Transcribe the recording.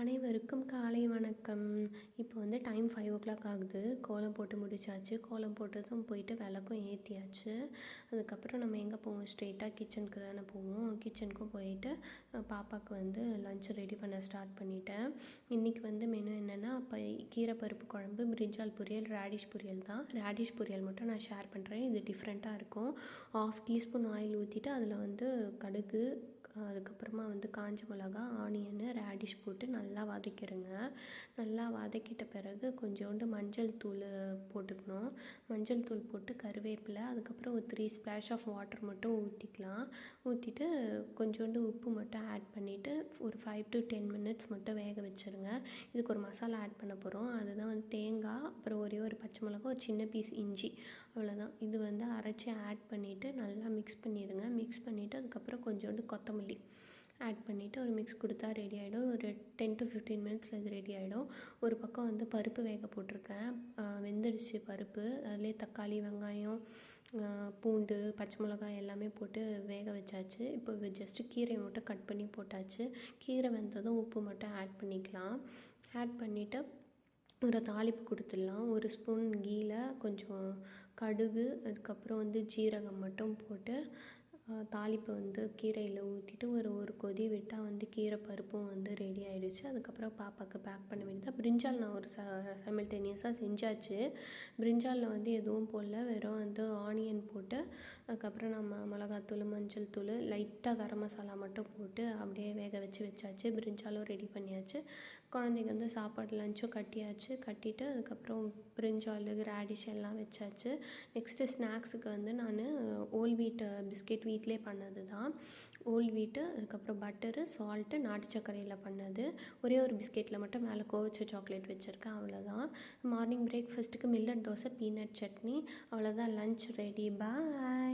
அனைவருக்கும் காலை வணக்கம். இப்போ வந்து டைம் 5:00 ஆகுது. கோலம் போட்டு முடிச்சாச்சு. கோலம் போட்டதும் போயிட்டு விளக்கும் ஏற்றியாச்சு. அதுக்கப்புறம் நம்ம எங்கே போவோம், ஸ்ட்ரெயிட்டாக கிச்சனுக்கு தானே போவோம். கிச்சனுக்கும் போயிட்டு பாப்பாவுக்கு வந்து லஞ்ச் ரெடி பண்ண ஸ்டார்ட் பண்ணிட்டேன். இன்றைக்கி வந்து மெனு என்னென்னா, இப்போ கீரை பருப்பு குழம்பு, பிரிஞ்சால் பொரியல், ரேடிஷ் பொரியல் தான். ரேடிஷ் பொரியல் மட்டும் நான் ஷேர் பண்ணுறேன். இது டிஃப்ரெண்ட்டாக இருக்கும். 1/2 டீஸ்பூன் ஆயில் ஊற்றிட்டு அதில் வந்து கடுகு, அதுக்கப்புறமா வந்து காஞ்ச மிளகா, ஆனியனு, ரேடிஷ் போட்டு நல்லா வதக்கிடுங்க. நல்லா வதக்கிட்ட பிறகு கொஞ்சோண்டு மஞ்சள் தூள் போட்டுக்கணும். மஞ்சள் தூள் போட்டு கருவேப்பிலை, அதுக்கப்புறம் ஒரு 3 ஸ்ப்ளாஷ் ஆஃப் வாட்டர் மட்டும் ஊற்றிக்கலாம். ஊற்றிட்டு கொஞ்சோண்டு உப்பு மட்டும் ஆட் பண்ணிவிட்டு ஒரு 5 to 10 மினிட்ஸ் மட்டும் வேக வச்சுருங்க. இதுக்கு ஒரு மசாலா ஆட் பண்ண போகிறோம். அதுதான் வந்து தேங்காய், அப்புறம் ஒரே ஒரு பச்சை மிளகா, ஒரு சின்ன பீஸ் இஞ்சி, அவ்வளோதான். இது வந்து அரைச்சி ஆட் பண்ணிவிட்டு நல்லா மிக்ஸ் பண்ணிடுங்க. மிக்ஸ் பண்ணிவிட்டு அதுக்கப்புறம் கொஞ்சோண்டு கொத்தமல்லி ஆட் பண்ணிவிட்டு ஒரு மிக்ஸ் கொடுத்தா ரெடி ஆகிடும். ஒரு 10 to 15 மினிட்ஸில் இது ரெடி ஆகிடும். ஒரு பக்கம் வந்து பருப்பு வேக போட்டிருக்கேன். வெந்துடுச்சு பருப்பு. அதிலே தக்காளி, வெங்காயம், பூண்டு, பச்சை மிளகாய் எல்லாமே போட்டு வேக வச்சாச்சு. இப்போ ஜஸ்ட்டு கீரையை மட்டும் கட் பண்ணி போட்டாச்சு. கீரை வெந்ததும் உப்பு மட்டும் ஆட் பண்ணிக்கலாம். ஆட் பண்ணிவிட்டு ஒரு தாளிப்பு கொடுத்துடலாம். ஒரு ஸ்பூன் கீயில் கொஞ்சம் கடுகு, அதுக்கப்புறம் வந்து ஜீரகம் மட்டும் போட்டு தாளிப்பை வந்து கீரையில் ஊற்றிட்டு ஒரு கொதி விட்டால் வந்து கீரை பருப்பும் வந்து ரெடி ஆகிடுச்சு. அதுக்கப்புறம் பாப்பாவுக்கு பேக் பண்ண வேண்டியது. பிரிஞ்சால் நான் ஒரு சைமல்டேனியஸாக செஞ்சாச்சு. பிரிஞ்சாலில் வந்து எதுவும் போடல, வெறும் வந்து ஆனியன் போட்டு அதுக்கப்புறம் நம்ம மிளகாத்தூள், மஞ்சள் தூள், லைட்டாக கரம் மசாலா மட்டும் போட்டு அப்படியே வேக வச்சாச்சு. பிரிஞ்சாலும் ரெடி பண்ணியாச்சு. குழந்தைங்க வந்து சாப்பாடு லஞ்சும் கட்டிட்டு அதுக்கப்புறம் பிரிஞ்சால், ரேடிஷ் எல்லாம் வச்சாச்சு. நெக்ஸ்ட்டு ஸ்நாக்ஸுக்கு வந்து நான் ஓல் வீட் பிஸ்கெட் வீட்டிலே பண்ணது தான். ஓல் வீட்டு, அதுக்கப்புறம் பட்டரு, சால்ட்டு, நாட்டு சர்க்கரையில் பண்ணது. ஒரே ஒரு பிஸ்கெட்டில் மட்டும் மேலே கோவச்ச சாக்லேட் வச்சுருக்கேன், அவ்வளோதான். மார்னிங் பிரேக்ஃபாஸ்ட்டுக்கு மில்லட் தோசை, பீனட் சட்னி, அவ்வளோதான். Lunch ready. பாய்.